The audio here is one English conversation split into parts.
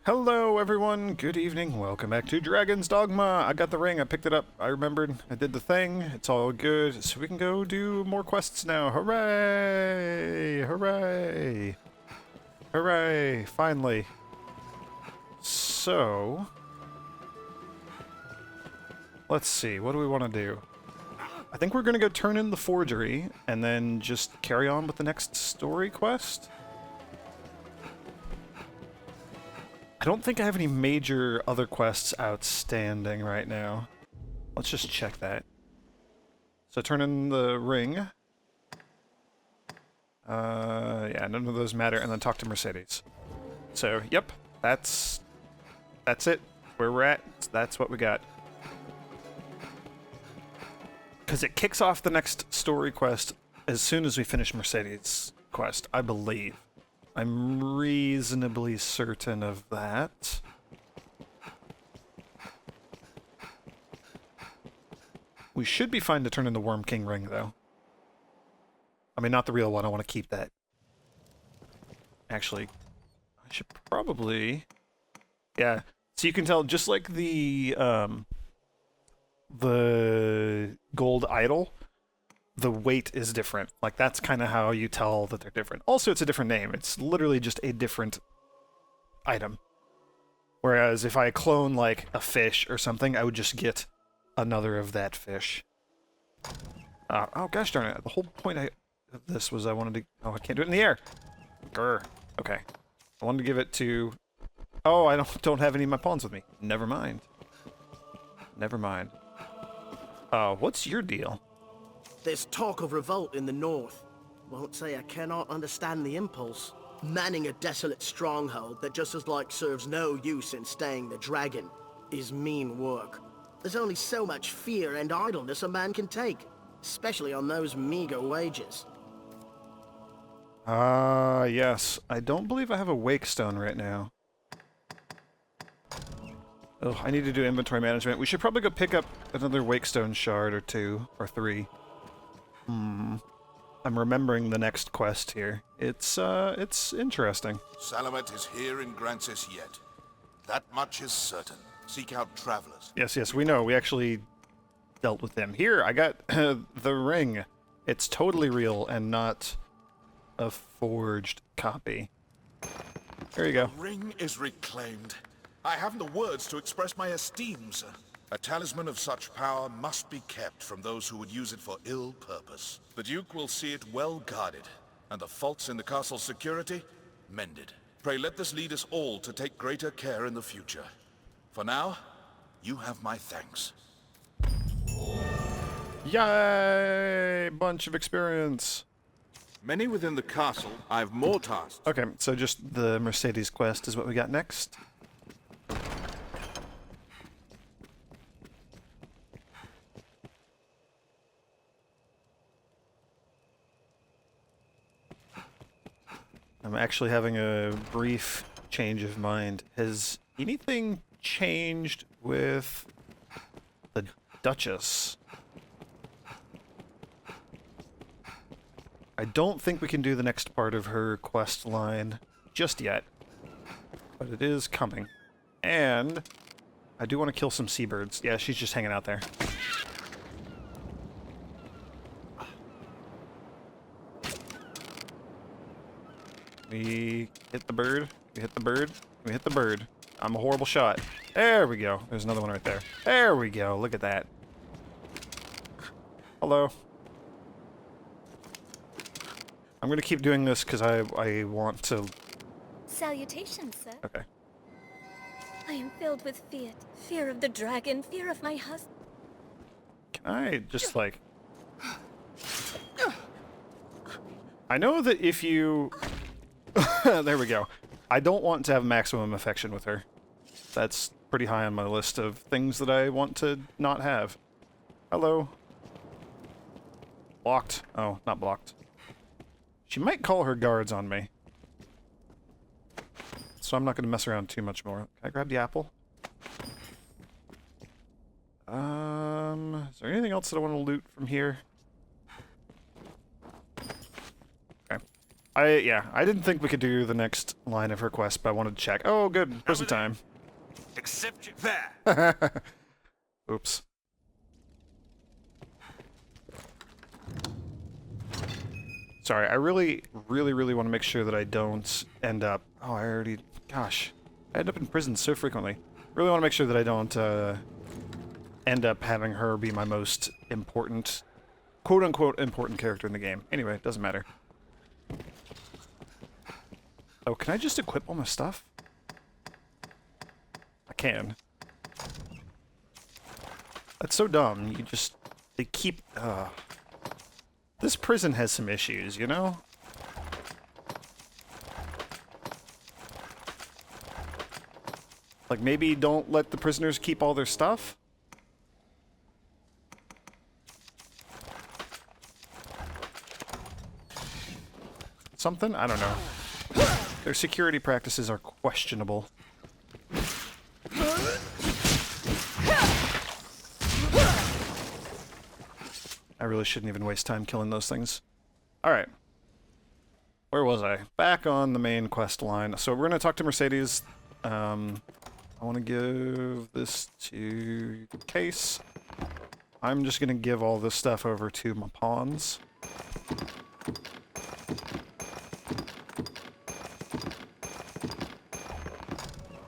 Hello everyone, good evening, welcome back to Dragon's Dogma. I got the ring, I picked it up, I remembered, I did the thing, it's all good, so we can go do more quests now. Hooray! Hooray! Hooray! Finally. So... let's see, what do we want to do? I think we're gonna go turn in the forgery, and then just carry on with the next story quest? I don't think I have any major other quests outstanding right now. Let's just check that. So turn in the ring. Yeah, none of those matter, and then talk to Mercedes. So, yep, that's it. Where we're at, that's what we got. Because it kicks off the next story quest as soon as we finish Mercedes' quest, I believe. I'm reasonably certain of that. We should be fine to turn in the Worm King ring, though. I mean, not the real one. I want to keep that. Actually, I should probably... yeah. So you can tell, just like the gold idol, the weight is different. Like, that's kind of how you tell that they're different. Also, it's a different name. It's literally just a different item. Whereas if I clone, like, a fish or something, I would just get another of that fish. Oh, gosh darn it. The whole point of this was I wanted to... oh, I can't do it in the air. Grr. Okay. I wanted to give it to... oh, I don't have any of my pawns with me. Never mind. Never mind. What's your deal? There's talk of revolt in the north. Won't say I cannot understand the impulse. Manning a desolate stronghold that just as like serves no use in staying the dragon is mean work. There's only so much fear and idleness a man can take, especially on those meager wages. Yes. I don't believe I have a wake stone right now. Oh, I need to do inventory management. We should probably go pick up another wake stone shard or 2 or 3. I'm remembering the next quest here. It's interesting. Salamet is here in Grancis yet. That much is certain. Seek out travelers. Yes, we know. We actually dealt with them. Here, I got the ring. It's totally real and not a forged copy. There you go. The ring is reclaimed. I haven't the words to express my esteem, sir. A talisman of such power must be kept from those who would use it for ill purpose. The Duke will see it well guarded, and the faults in the castle's security mended. Pray let this lead us all to take greater care in the future. For now, you have my thanks. Yay! Bunch of experience. Many within the castle. I have more tasks. Okay, so just the Mercedes quest is what we got next. I'm actually having a brief change of mind. Has anything changed with the Duchess? I don't think we can do the next part of her quest line just yet, but it is coming. And I do want to kill some seabirds. Yeah, she's just hanging out there. We hit the bird. We hit the bird. We hit the bird. I'm a horrible shot. There we go. There's another one right there. There we go. Look at that. Hello. I'm gonna keep doing this because I want to... Salutations, sir. okay. I am filled with fear. Fear of the dragon, fear of my husband. Can I just, like... I know that if you... there we go. I don't want to have maximum affection with her. That's pretty high on my list of things that I want to not have. Hello. Blocked. Oh, not blocked. She might call her guards on me. So I'm not going to mess around too much more. Can I grab the apple? Is there anything else that I want to loot from here? Okay. I didn't think we could do the next line of her quest, but I wanted to check. Oh, good. Prison time. Accept you. There. Oops. Sorry, I really want to make sure that I don't end up... Oh, I already... Gosh. I end up in prison so frequently. Really want to make sure that I don't end up having her be my most important, quote-unquote, important character in the game. Anyway, it doesn't matter. Oh, can I just equip all my stuff? I can. That's so dumb. You just... They keep... This prison has some issues, you know? Like, maybe don't let the prisoners keep all their stuff? Something? I don't know. Their security practices are questionable. I really shouldn't even waste time killing those things. Alright. Where was I? Back on the main quest line. So we're going to talk to Mercedes. I want to give this to Case. I'm just going to give all this stuff over to my pawns.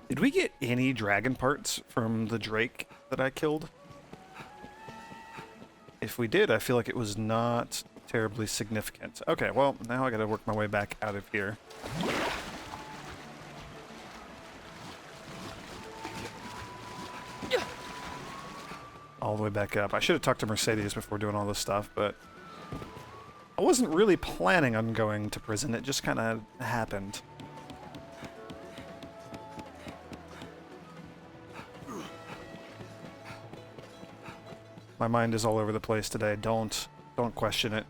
Did we get any dragon parts from the Drake that I killed? If we did, I feel like it was not terribly significant. Okay, well, now I gotta work my way back out of here. All the way back up. I should have talked to Mercedes before doing all this stuff, but I wasn't really planning on going to prison. It just kind of happened. My mind is all over the place today. Don't question it.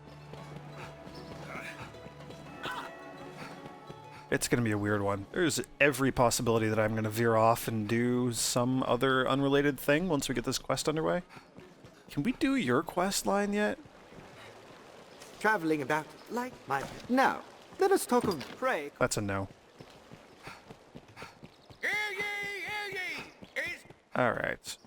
It's gonna be a weird one. There's every possibility that I'm gonna veer off and do some other unrelated thing once we get this quest underway. Can we do your quest line yet? Traveling about like my... Now, let us talk of prey. That's a no. Hear ye, hear ye! Is Alright.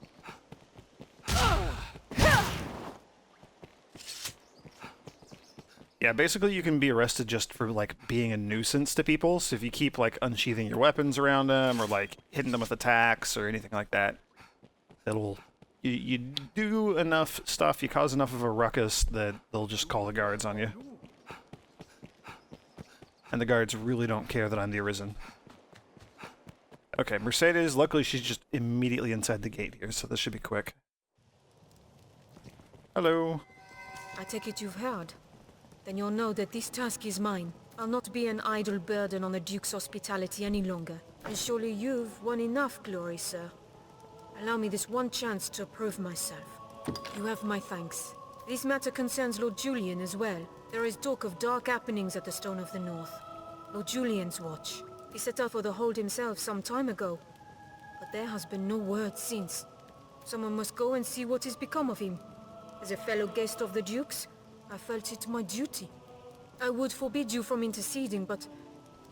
Yeah, basically you can be arrested just for, like, being a nuisance to people. So if you keep, like, unsheathing your weapons around them or, like, hitting them with attacks or anything like that, it'll... You do enough stuff, you cause enough of a ruckus that they'll just call the guards on you. And the guards really don't care that I'm the Arisen. Okay, Mercedes, luckily she's just immediately inside the gate here, so this should be quick. Hello. I take it you've heard. Then you'll know that this task is mine. I'll not be an idle burden on the Duke's hospitality any longer. And surely you've won enough glory, sir. Allow me this one chance to prove myself. You have my thanks. This matter concerns Lord Julian as well. There is talk of dark happenings at the Stone of the North. Lord Julian's watch. He set out for the hold himself some time ago. But there has been no word since. Someone must go and see what has become of him. As a fellow guest of the Duke's, I felt it my duty. I would forbid you from interceding, but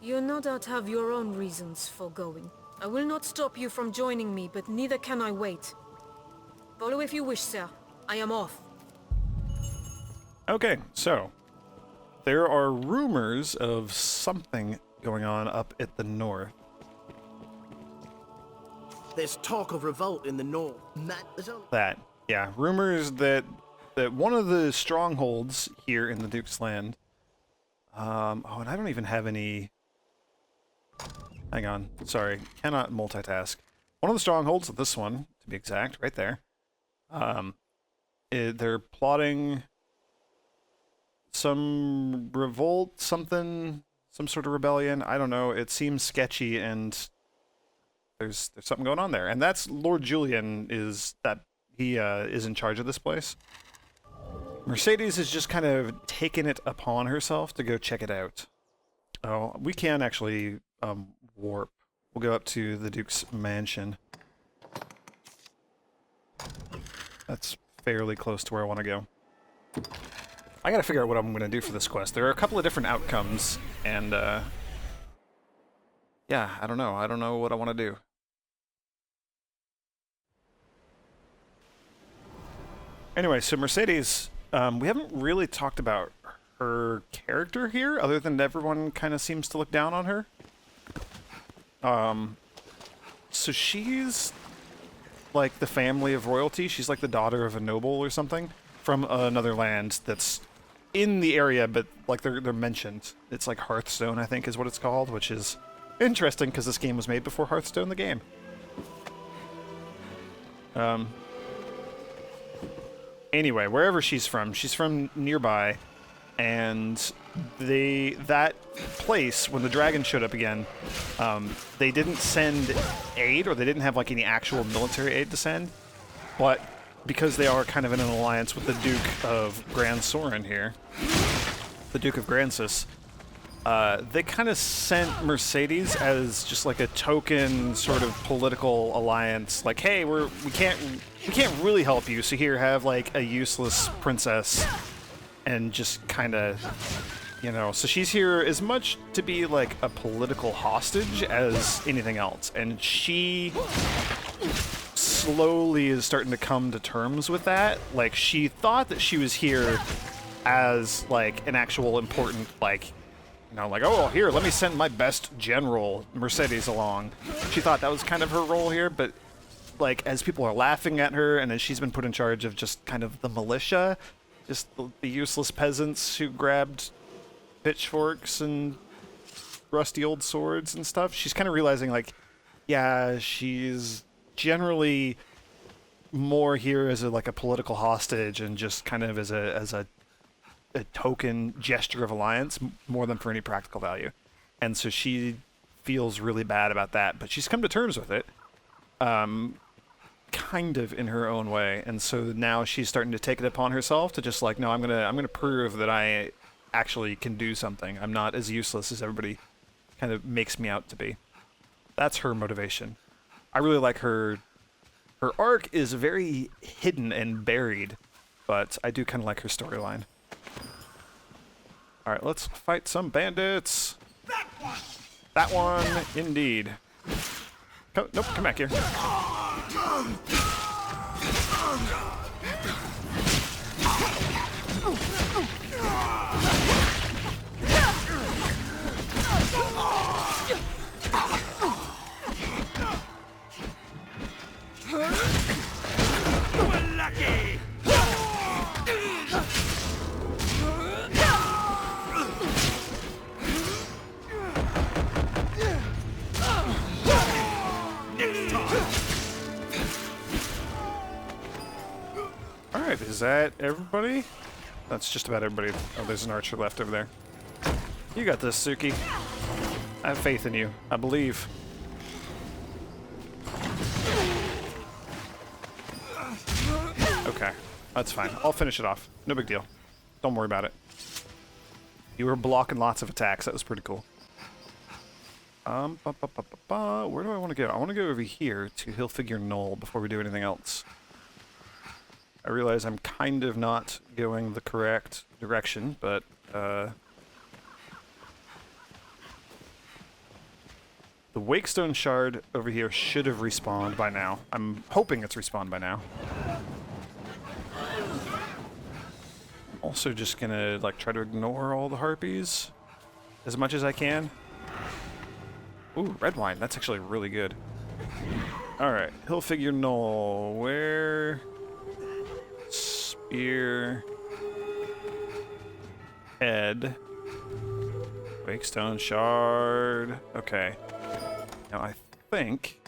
you no doubt have your own reasons for going. I will not stop you from joining me, but neither can I wait. Follow if you wish, sir. I am off. Okay, so there are rumors of something going on up at the north. There's talk of revolt in the north. Yeah, rumors that one of the strongholds here in the Duke's Land. Oh, and I don't even have any. Hang on, sorry, cannot multitask. One of the strongholds, this one to be exact, right there. They're plotting some revolt, some sort of rebellion. I don't know. It seems sketchy, and there's something going on there. And that's Lord Julian. He is in charge of this place. Mercedes has just kind of taken it upon herself to go check it out. Oh, we can actually warp. We'll go up to the Duke's mansion. That's fairly close to where I want to go. I gotta figure out what I'm gonna do for this quest. There are a couple of different outcomes, and yeah, I don't know. I don't know what I want to do. Anyway, so Mercedes, we haven't really talked about her character here, other than everyone kind of seems to look down on her. So she's like the family of royalty. She's like the daughter of a noble or something from another land that's in the area, but like they're mentioned. It's like Hearthstone, I think, is what it's called, which is interesting because this game was made before Hearthstone, the game. Anyway, wherever she's from nearby, and that place, when the dragon showed up again, they didn't send aid, or they didn't have like any actual military aid to send, but because they are kind of in an alliance with the Duke of Grand Sorin here, the Duke of Grancis, they kind of sent Mercedes as just like a token sort of political alliance, like, hey, we can't really help you, so here, have like a useless princess, and just kind of, you know, so she's here as much to be like a political hostage as anything else, and she slowly is starting to come to terms with that. Like, she thought that she was here as like an actual important, like, you know, like, oh, here, let me send my best general, Mercedes, along. She thought that was kind of her role here, but like, as people are laughing at her, and as she's been put in charge of just kind of the militia, just the useless peasants who grabbed pitchforks and rusty old swords and stuff, she's kind of realizing, like, yeah, she's generally more here as like a political hostage and just kind of as a token gesture of alliance more than for any practical value. And so she feels really bad about that, but she's come to terms with it, kind of in her own way. And so now she's starting to take it upon herself to just like, no, I'm gonna prove that I actually can do something. I'm not as useless as everybody kind of makes me out to be. That's her motivation. I really like her. Her arc is very hidden and buried, but I do kind of like her storyline. All right, let's fight some bandits. That one, indeed. Nope, come back here. We're lucky. Alright, is that everybody? That's just about everybody. Oh, there's an archer left over there. You got this, Suki. I have faith in you. I believe. Okay, that's fine. I'll finish it off. No big deal. Don't worry about it. You were blocking lots of attacks. That was pretty cool. Where do I want to go? I want to go over here to Hillfigure Knoll before we do anything else. I realize I'm kind of not going the correct direction, but the Wakestone Shard over here should have respawned by now. I'm hoping it's respawned by now. I'm also just gonna like try to ignore all the harpies as much as I can. Ooh, red wine. That's actually really good. Alright, Hillfigure Knoll. Where? Spear. Head. Wakestone Shard. Okay. Now I think...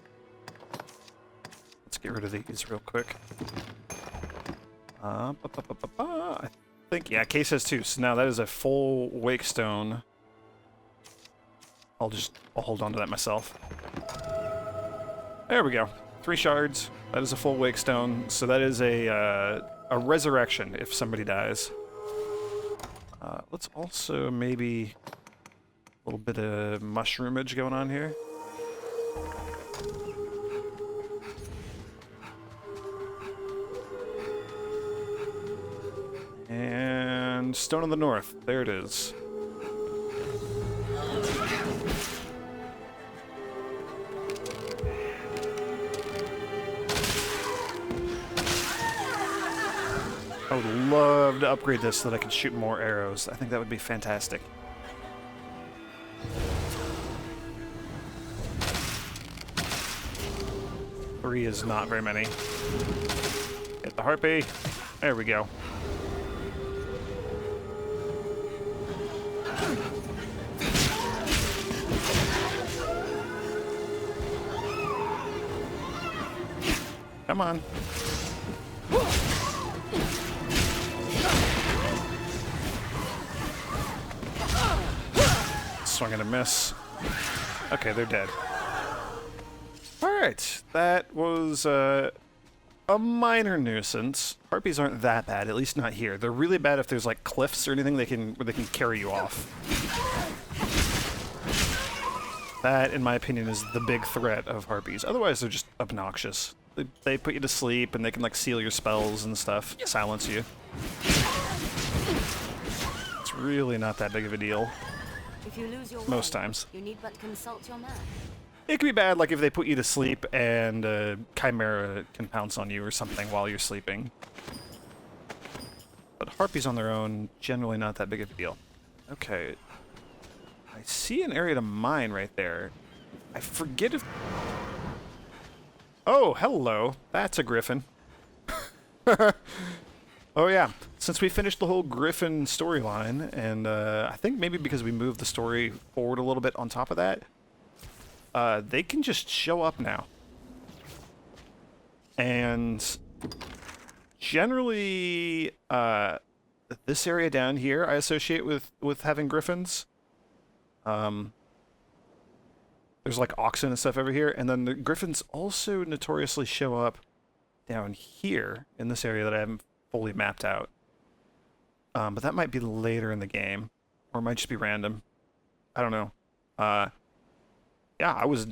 Let's get rid of these real quick. I think, yeah, case has 2. So now that is a full Wakestone. I'll hold on to that myself. There we go. 3 shards. That is a full Wakestone. So that is a resurrection if somebody dies. Let's also maybe a little bit of mushroomage going on here. And find Stone of the North. There it is. I would love to upgrade this so that I could shoot more arrows. I think that would be fantastic. 3 is not very many. Hit the harpy. There we go. Come on. Swing and a miss. Okay, they're dead. Alright, that was a minor nuisance. Harpies aren't that bad, at least not here. They're really bad if there's like cliffs or anything where they can carry you off. That, in my opinion, is the big threat of harpies. Otherwise, they're just obnoxious. They put you to sleep, and they can like seal your spells and stuff, silence you. It's really not that big of a deal. If you lose your Most way, times. you need but consult your man. It could be bad, like if they put you to sleep and a chimera can pounce on you or something while you're sleeping. But harpies on their own, generally not that big of a deal. Okay. I see an area to mine right there. I forget if... Oh, hello. That's a griffin. Oh yeah, since we finished the whole griffin storyline, and I think maybe because we moved the story forward a little bit on top of that, they can just show up now. And generally, this area down here I associate with having griffins. There's like oxen and stuff over here, and then the griffins also notoriously show up down here in this area that I haven't fully mapped out. But that might be later in the game, or it might just be random. I don't know. Yeah, I was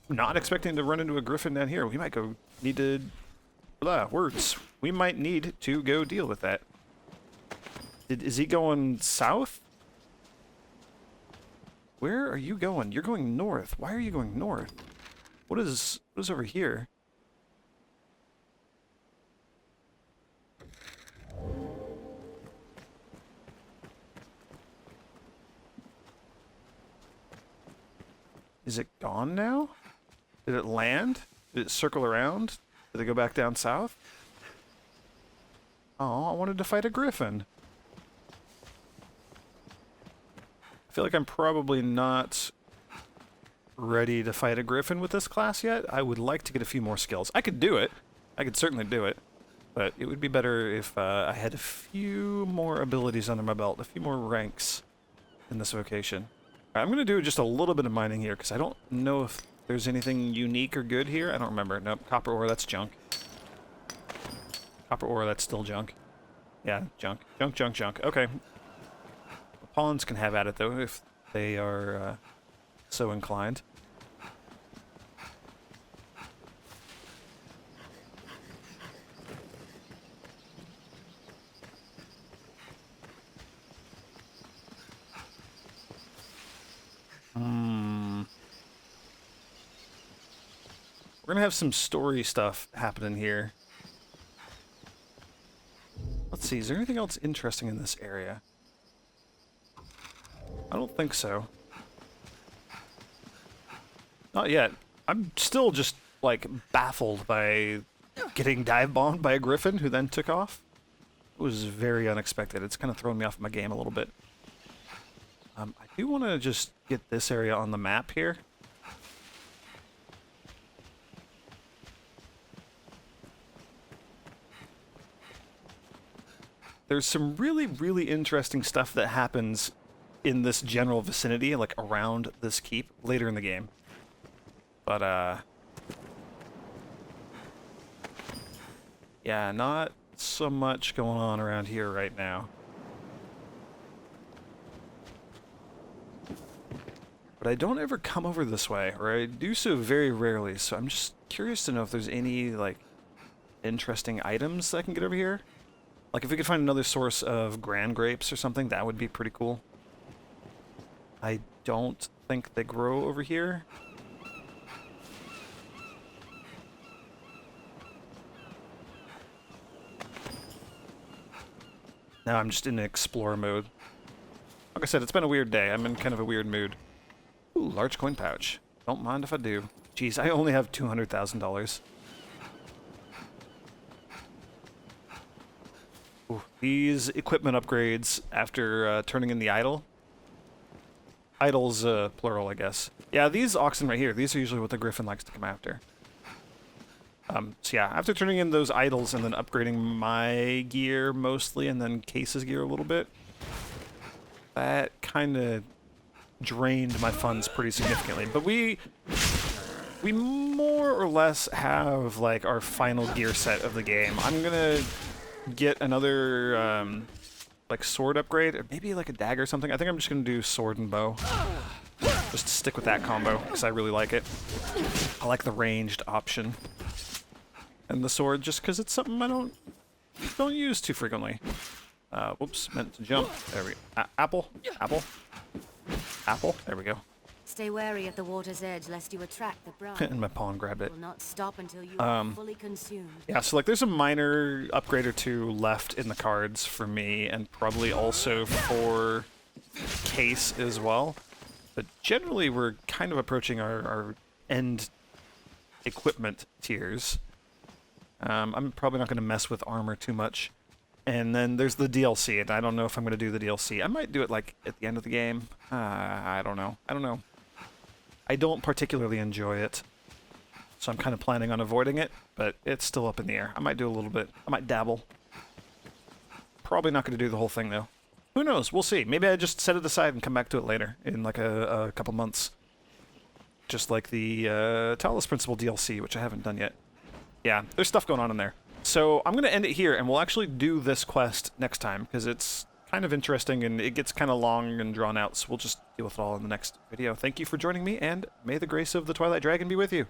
not expecting to run into a griffin down here. We might go need to... words. We might need to go deal with that. Is he going south? Where are you going? You're going north. Why are you going north? What is over here? Is it gone now? Did it land? Did it circle around? Did it go back down south? Oh, I wanted to fight a griffin. I feel like I'm probably not ready to fight a griffin with this class yet. I would like to get a few more skills. I could do it. I could certainly do it. But it would be better if I had a few more abilities under my belt, a few more ranks in this vocation. I'm going to do just a little bit of mining here, because I don't know if there's anything unique or good here. I don't remember. Nope, copper ore, that's junk. Copper ore, that's still junk. Yeah, junk. Junk, junk, junk. Okay. The pawns can have at it, though, if they are so inclined. We're gonna have some story stuff happening here. Let's see, is there anything else interesting in this area? I don't think so. Not yet. I'm still just, like, baffled by getting dive bombed by a griffin who then took off. It was very unexpected. It's kind of thrown me off my game a little bit. I do want to just get this area on the map here. There's some really, really interesting stuff that happens in this general vicinity, like around this keep, later in the game. But, yeah, not so much going on around here right now. But I don't ever come over this way, or I do so very rarely, so I'm just curious to know if there's any, like, interesting items that I can get over here. Like, if we could find another source of grand grapes or something, that would be pretty cool. I don't think they grow over here. Now I'm just in explore mode. Like I said, it's been a weird day. I'm in kind of a weird mood. Ooh, large coin pouch. Don't mind if I do. Jeez, I only have $200,000. Ooh, these equipment upgrades after turning in the idol. Idol's plural, I guess. Yeah, these oxen right here, these are usually what the griffin likes to come after. So yeah, after turning in those idols and then upgrading my gear mostly, and then Case's gear a little bit, that kind of drained my funds pretty significantly. But we more or less have like our final gear set of the game. I'm gonna get another like sword upgrade, or maybe like a dagger or something. I think I'm just gonna do sword and bow. Just stick with that combo because I really like it. I like the ranged option. And the sword, just because it's something I don't use too frequently. Whoops, meant to jump. There we go. Apple, apple, apple. There we go. Stay wary at the water's edge, lest you attract the bride. And my pawn grabbed it. Will not stop until you are fully consumed. Yeah, so like there's a minor upgrade or two left in the cards for me, and probably also for Case as well. But generally, we're kind of approaching our end equipment tiers. I'm probably not going to mess with armor too much. And then there's the DLC, and I don't know if I'm going to do the DLC. I might do it, like, at the end of the game. I don't know. I don't particularly enjoy it, so I'm kind of planning on avoiding it, but it's still up in the air. I might do a little bit. I might dabble. Probably not going to do the whole thing, though. Who knows? We'll see. Maybe I just set it aside and come back to it later, in, like, a couple months. Just like the Talos Principle DLC, which I haven't done yet. Yeah, there's stuff going on in there. So I'm going to end it here, and we'll actually do this quest next time, because it's kind of interesting, and it gets kind of long and drawn out, so we'll just deal with it all in the next video. Thank you for joining me, and may the grace of the Twilight Dragon be with you.